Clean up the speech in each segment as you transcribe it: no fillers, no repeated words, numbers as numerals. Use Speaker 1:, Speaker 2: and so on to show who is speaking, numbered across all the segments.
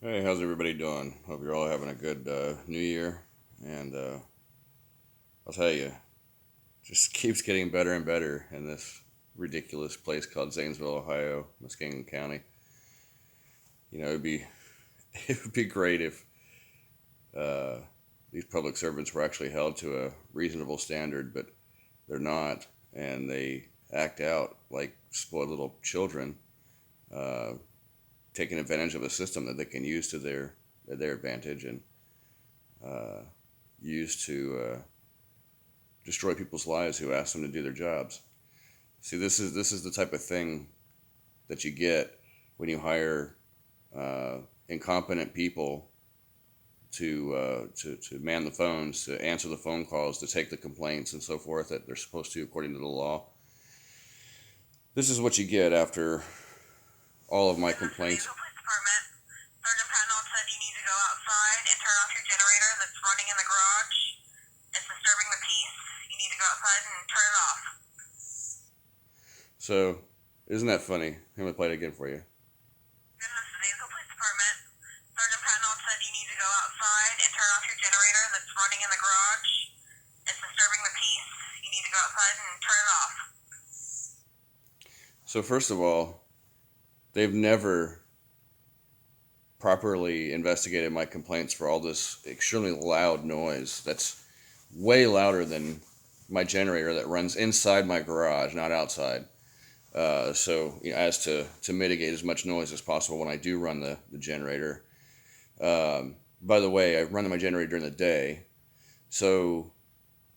Speaker 1: Hey, how's everybody doing? Hope you're all having a good new year. And I'll tell you, just keeps getting better and better in this ridiculous place called Zanesville, Ohio, Muskingum County. It'd be it would be great if uh, these public servants were actually held to a reasonable standard, but they're not, and they act out like spoiled little children, uh, taking advantage of a system that they can use to their advantage and uh, use to destroy people's lives who ask them to do their jobs. See, this is the type of thing that you get when you hire uh, incompetent people to man the phones, to answer the phone calls, to take the complaints and so forth that they're supposed to according to the law. This is what you get after all of my complaints.
Speaker 2: Police Department. Sergeant Patnell said you need to go outside and turn off your generator that's running in the garage. It's disturbing the peace. You need to go outside and turn it off.
Speaker 1: So, isn't that funny? I'm gonna play it again for you.
Speaker 2: This is the Zanesville Police Department. Sergeant Patnell said you need to go outside and turn off your generator that's running in the garage. It's disturbing the peace. You need to go outside and turn it off.
Speaker 1: So first of all, they've never properly investigated my complaints for all this extremely loud noise that's way louder than my generator that runs inside my garage, not outside. As to mitigate as much noise as possible when I do run the generator. By the way, I run my generator during the day, so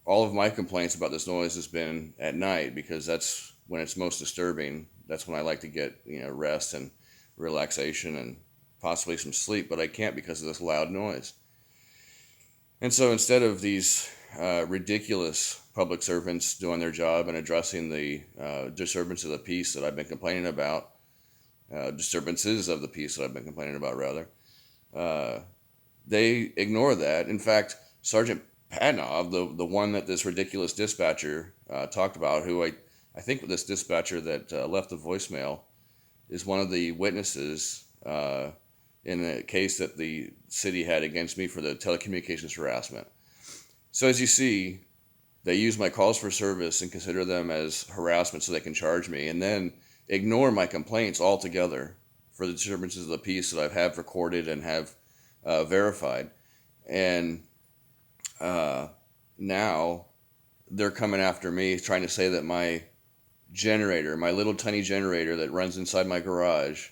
Speaker 1: all of my complaints about this noise has been at night because that's when it's most disturbing. That's when I like to get rest and relaxation and possibly some sleep, but I can't because of this loud noise. And so instead of these ridiculous public servants doing their job and addressing the disturbance of the peace that I've been complaining about, disturbances of the peace that I've been complaining about, rather, uh, they ignore that. In fact, Sergeant Padnov, the one that this ridiculous dispatcher talked about, I think this dispatcher that left the voicemail is one of the witnesses in a case that the city had against me for the telecommunications harassment. So as you see, they use my calls for service and consider them as harassment so they can charge me, and then ignore my complaints altogether for the disturbances of the peace that I have recorded and have verified. And uh, now they're coming after me, trying to say that my generator, my little tiny generator that runs inside my garage,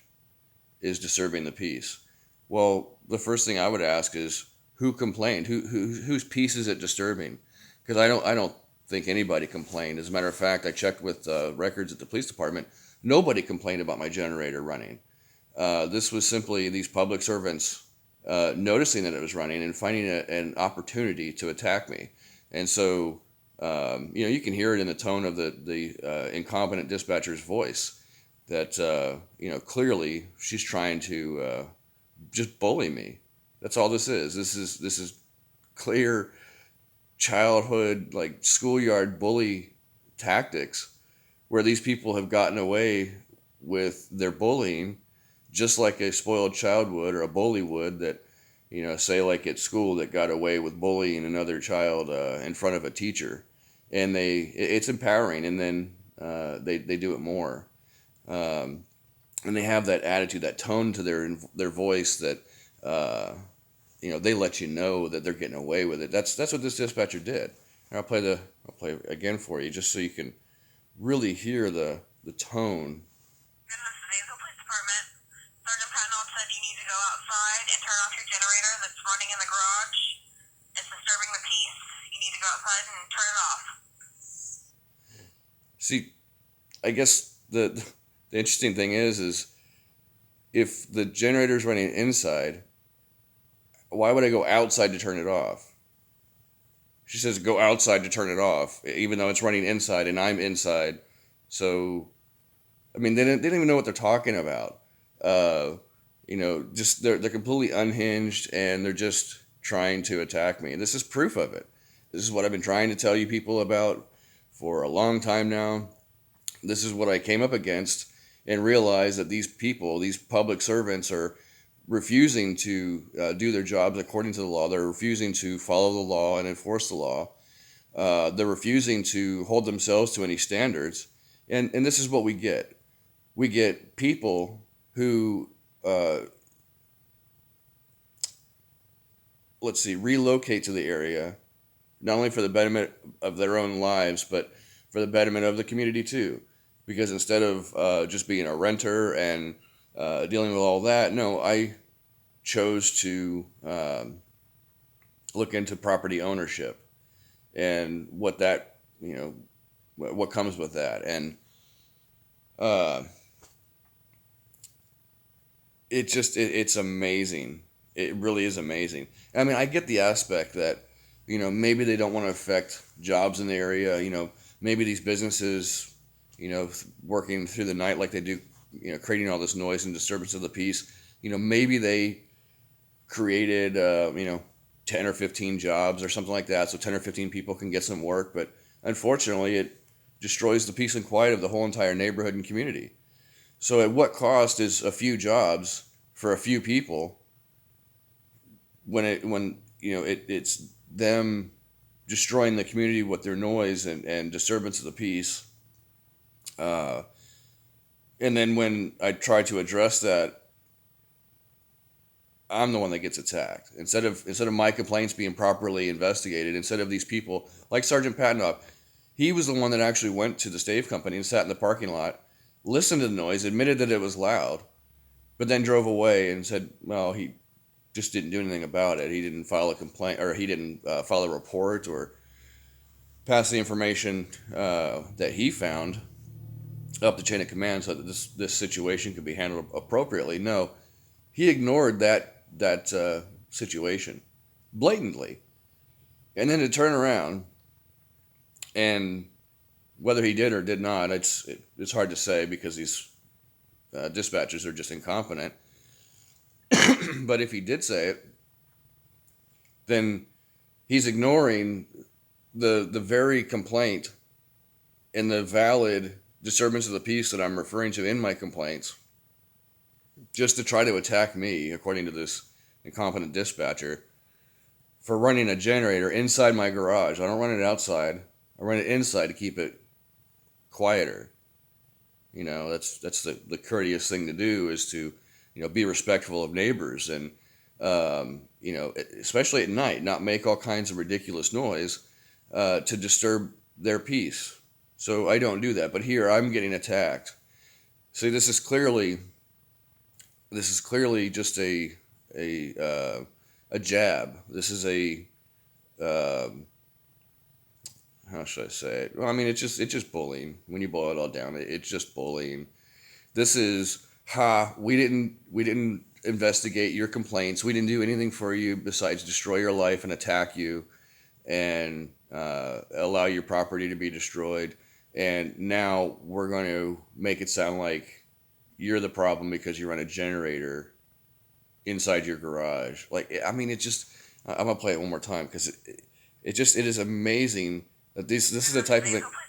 Speaker 1: is disturbing the peace. Well, the first thing I would ask is who complained? Whose peace is it disturbing? Because I don't think anybody complained. As a matter of fact, I checked with records at the police department. Nobody complained about my generator running. This was simply these public servants noticing that it was running and finding an opportunity to attack me. And so, you can hear it in the tone of the incompetent dispatcher's voice that clearly she's trying to just bully me. That's all this is. This is clear childhood, like schoolyard bully tactics, where these people have gotten away with their bullying, just like a spoiled child would or a bully would. That say like at school that got away with bullying another child in front of a teacher, and it's empowering, and then they do it more. Um, and they have that attitude, that tone to their voice that they let you know that they're getting away with it. That's what this dispatcher did. And I'll play again for you just so you can really hear the tone.
Speaker 2: This is the Zanesville Police Department. Sergeant Patnell said you need to go outside and turn off your generator that's running in the garage. It's disturbing the peace. You need to go outside and turn it off.
Speaker 1: See, I guess the interesting thing is if the generator's running inside, why would I go outside to turn it off? She says go outside to turn it off, even though it's running inside and I'm inside. So, I mean, they don't even know what they're talking about. Uh, just they're completely unhinged and they're just trying to attack me. And this is proof of it. This is what I've been trying to tell you people about for a long time now. This is what I came up against and realized that these people, these public servants, are refusing to do their jobs according to the law. They're refusing to follow the law and enforce the law. They're refusing to hold themselves to any standards. And this is what we get. We get people who, relocate to the area, not only for the betterment of their own lives, but for the betterment of the community too. Because instead of just being a renter and dealing with all that, no, I chose to look into property ownership and what that, what comes with that. And uh, it's amazing. It really is amazing. I mean, I get the aspect that, maybe they don't want to affect jobs in the area. Maybe these businesses, working through the night like they do, creating all this noise and disturbance of the peace. Maybe they created, 10 or 15 jobs or something like that, so 10 or 15 people can get some work. But unfortunately, it destroys the peace and quiet of the whole entire neighborhood and community. So at what cost is a few jobs for a few people it's them destroying the community with their noise and disturbance of the peace? And then when I try to address that, I'm the one that gets attacked. Instead of my complaints being properly investigated, instead of these people like Sergeant Patnoff, he was the one that actually went to the stave company and sat in the parking lot, listened to the noise, admitted that it was loud, but then drove away and said, well, he just didn't do anything about it. He didn't file a complaint, or he didn't file a report or pass the information that he found up the chain of command so that this situation could be handled appropriately. No, he ignored that situation blatantly, and then to turn around, and whether he did or did not, it's hard to say because these dispatchers are just incompetent. But if he did say it, then he's ignoring the very complaint and the valid disturbance of the peace that I'm referring to in my complaints, just to try to attack me, according to this incompetent dispatcher, for running a generator inside my garage. I don't run it outside. I run it inside to keep it quieter. That's the courteous thing to do, is to, be respectful of neighbors and, especially at night, not make all kinds of ridiculous noise to disturb their peace. So I don't do that. But here I'm getting attacked. See, this is clearly just a jab. This is how should I say it? Well, I mean, it's just bullying. When you boil it all down, it's just bullying. This is, we didn't investigate your complaints. We didn't do anything for you besides destroy your life and attack you and allow your property to be destroyed. And now we're going to make it sound like you're the problem because you run a generator inside your garage. Like, I mean, I'm gonna play it one more time because it is amazing that this is the type of
Speaker 2: Sergeant Patnoff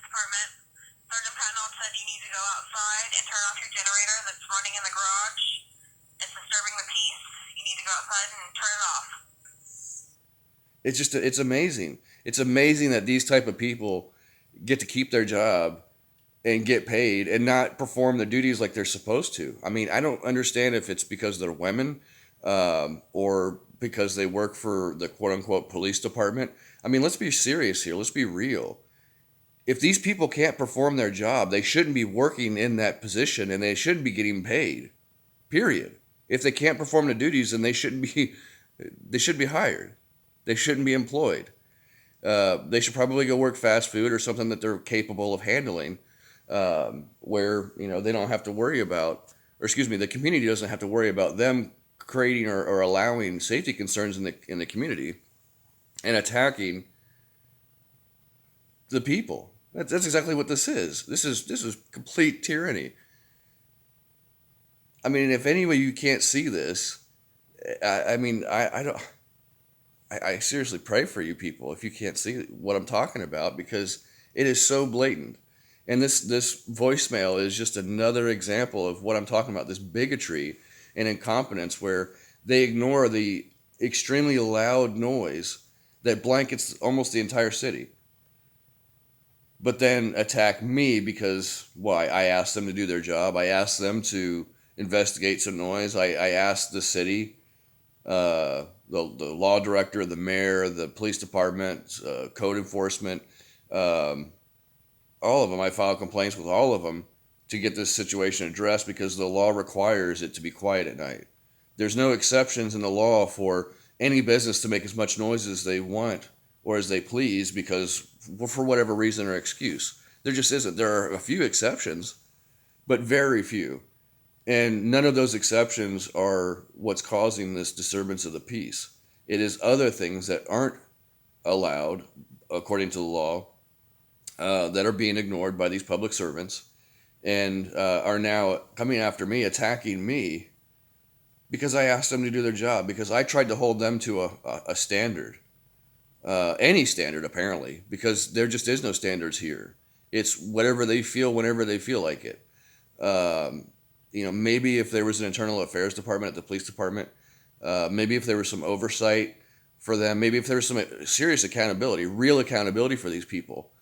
Speaker 2: said you need to go outside and turn off your generator that's running in the garage. It's disturbing the peace. You need to go outside and turn it off.
Speaker 1: it's amazing. It's amazing that these type of people get to keep their job and get paid and not perform their duties like they're supposed to. I mean, I don't understand if it's because they're women or because they work for the quote-unquote police department. I mean, let's be serious here. Let's be real. If these people can't perform their job, they shouldn't be working in that position and they shouldn't be getting paid, period. If they can't perform the duties, then they should be hired. They shouldn't be employed. They should probably go work fast food or something that they're capable of handling, where they don't have to worry about, or excuse me, the community doesn't have to worry about them creating or allowing safety concerns in the community and attacking the people. That's exactly what this is. This is complete tyranny. I mean, if any way you can't see this, I mean, I don't. I seriously pray for you people if you can't see what I'm talking about, because it is so blatant. And this voicemail is just another example of what I'm talking about, this bigotry and incompetence where They ignore the extremely loud noise that blankets almost the entire city, but then attack me because why? I asked them to do their job. I asked them to investigate some noise. I asked the city, the law director, the mayor, the police department, code enforcement, um, all of them. I filed complaints with all of them to get this situation addressed because the law requires it to be quiet at night. There's no exceptions in the law for any business to make as much noise as they want or as they please because for whatever reason or excuse. There just isn't. There are a few exceptions, but very few. And none of those exceptions are what's causing this disturbance of the peace. It is other things that aren't allowed according to the law that are being ignored by these public servants and are now coming after me, attacking me because I asked them to do their job, because I tried to hold them to a standard, any standard apparently, because there just is no standards here. It's whatever they feel whenever they feel like it. Maybe if there was an internal affairs department at the police department, maybe if there was some oversight for them, maybe if there was some serious accountability, real accountability for these people,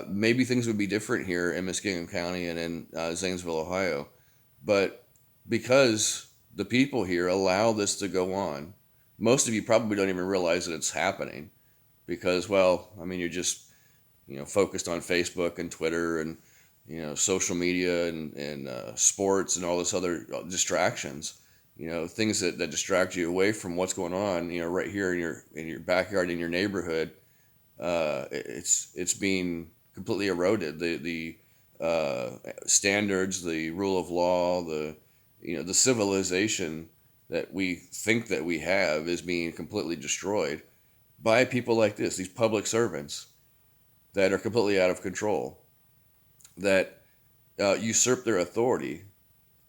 Speaker 1: maybe things would be different here in Muskingum County and in Zanesville, Ohio. But because the people here allow this to go on, most of you probably don't even realize that it's happening because, well, I mean, you're just, focused on Facebook and Twitter and, social media and sports and all this other distractions, things that distract you away from what's going on, right here in your backyard, in your neighborhood. It's being completely eroded. The standards, the rule of law, the civilization that we think that we have is being completely destroyed by people like this, these public servants that are completely out of control, that usurp their authority,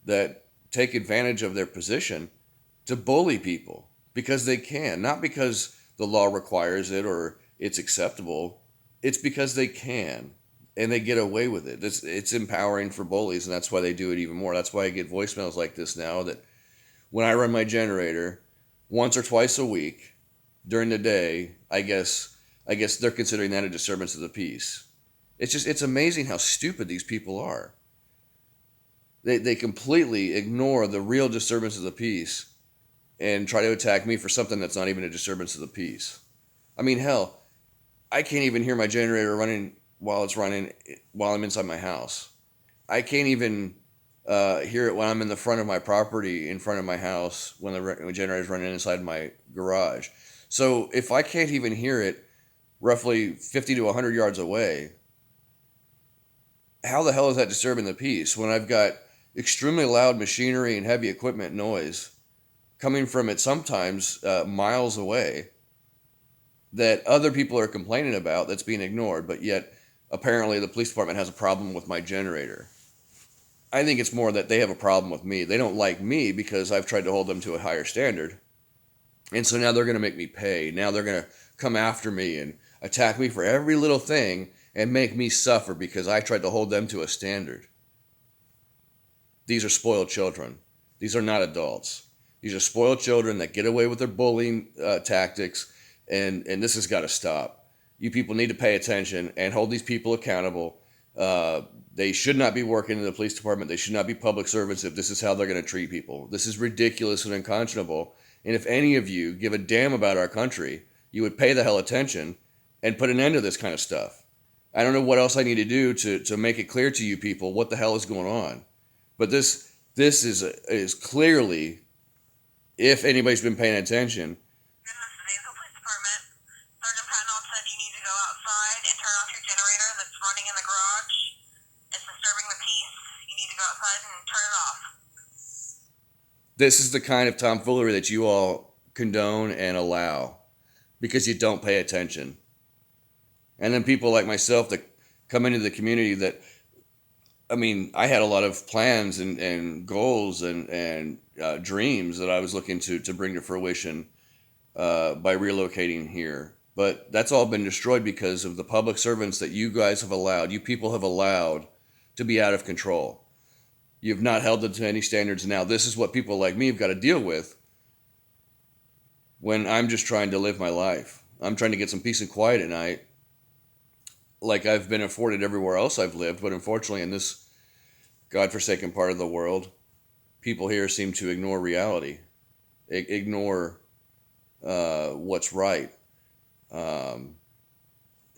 Speaker 1: that take advantage of their position to bully people because they can, not because the law requires it or it's acceptable. It's because they can and they get away with it. It's empowering for bullies, and that's why they do it even more. That's why I get voicemails like this now, that when I run my generator once or twice a week during the day, I guess they're considering that a disturbance of the peace. It's amazing how stupid these people are. They completely ignore the real disturbance of the peace and try to attack me for something that's not even a disturbance of the peace. I mean, hell, I can't even hear my generator running while I'm inside my house. I can't even hear it when I'm in the front of my property, in front of my house, when the generator's running inside my garage. So if I can't even hear it roughly 50 to 100 yards away, how the hell is that disturbing the peace when I've got extremely loud machinery and heavy equipment noise coming from it sometimes miles away that other people are complaining about that's being ignored, but yet apparently the police department has a problem with my generator. I think it's more that they have a problem with me. They don't like me because I've tried to hold them to a higher standard. And so now they're going to make me pay. Now they're going to come after me and attack me for every little thing and make me suffer because I tried to hold them to a standard. These are spoiled children. These are not adults. These are spoiled children that get away with their bullying tactics, and this has got to stop. You people need to pay attention and hold these people accountable. They should not be working in the police department. They should not be public servants if this is how they're going to treat people. This is ridiculous and unconscionable. And if any of you give a damn about our country, you would pay the hell attention and put an end to this kind of stuff. I don't know what else I need to do to make it clear to you people what the hell is going on. But this is clearly, if anybody's been paying attention.
Speaker 2: This is the Zanesville Police Department. Sergeant Patnell said you need to go outside and turn off your generator that's running in the garage. It's disturbing the peace. You need to go outside and turn it off.
Speaker 1: This is the kind of tomfoolery that you all condone and allow because you don't pay attention. And then people like myself that come into the community that, I mean, I had a lot of plans and goals and dreams that I was looking to bring to fruition by relocating here. But that's all been destroyed because of the public servants that you guys have allowed, you people have allowed to be out of control. You've not held them to any standards. Now, this is what people like me have got to deal with when I'm just trying to live my life. I'm trying to get some peace and quiet at night, like I've been afforded everywhere else I've lived. But unfortunately, in this godforsaken part of the world, people here seem to ignore reality, ignore what's right. Um,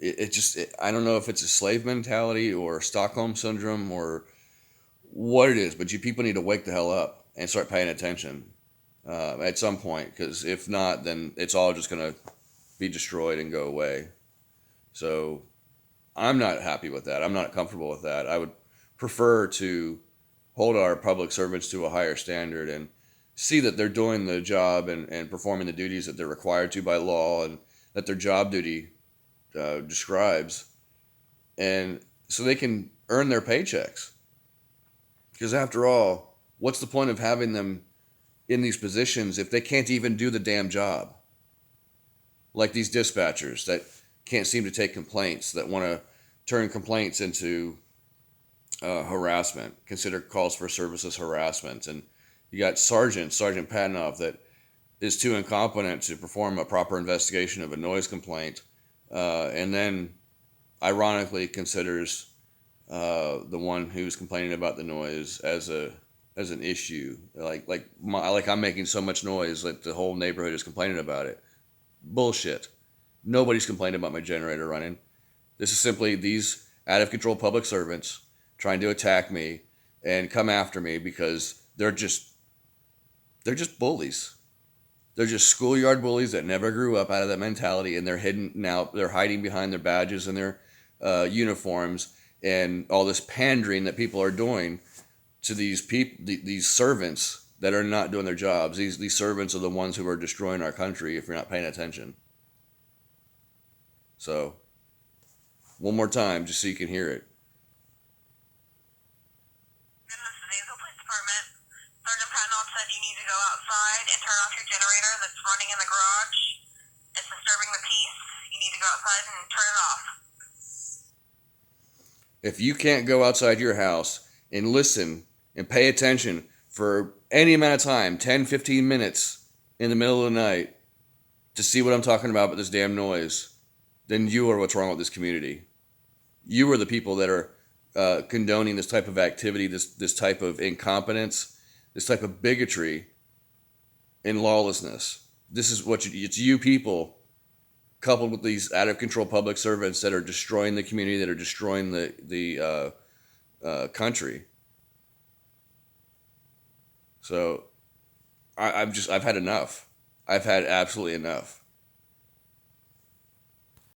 Speaker 1: I don't know if it's a slave mentality or Stockholm syndrome or what it is, but you people need to wake the hell up and start paying attention at some point, because if not, then it's all just going to be destroyed and go away. So I'm not happy with that. I'm not comfortable with that. I would prefer to hold our public servants to a higher standard and see that they're doing the job and performing the duties that they're required to by law and that their job duty describes, and so they can earn their paychecks. Because after all, what's the point of having them in these positions if they can't even do the damn job? Like these dispatchers that can't seem to take complaints, that want to turn complaints into harassment, consider calls for services harassment. And you got Sergeant Padnoff, that is too incompetent to perform a proper investigation of a noise complaint, and then ironically considers the one who's complaining about the noise as an issue. Like I'm making so much noise that the whole neighborhood is complaining about it. Bullshit. Nobody's complaining about my generator running. This is simply these out of control public servants trying to attack me and come after me because they're just bullies. They're just schoolyard bullies that never grew up out of that mentality, and they're hiding behind their badges and their uniforms and all this pandering that people are doing to these servants that are not doing their jobs. These servants are the ones who are destroying our country if you're not paying attention. So, one more time, just so you can hear it.
Speaker 2: This is the Zanesville Police Department. Sergeant Patnold said you need to go outside and turn off your generator that's running in the garage. It's disturbing the peace. You need to go outside and turn it off.
Speaker 1: If you can't go outside your house and listen and pay attention for any amount of time, 10, 15 minutes in the middle of the night, to see what I'm talking about with this damn noise, then you are what's wrong with this community. You are the people that are condoning this type of activity, this type of incompetence, this type of bigotry and lawlessness. This is it's you people, coupled with these out of control public servants that are destroying the community, that are destroying the country. So I've had enough. I've had absolutely enough.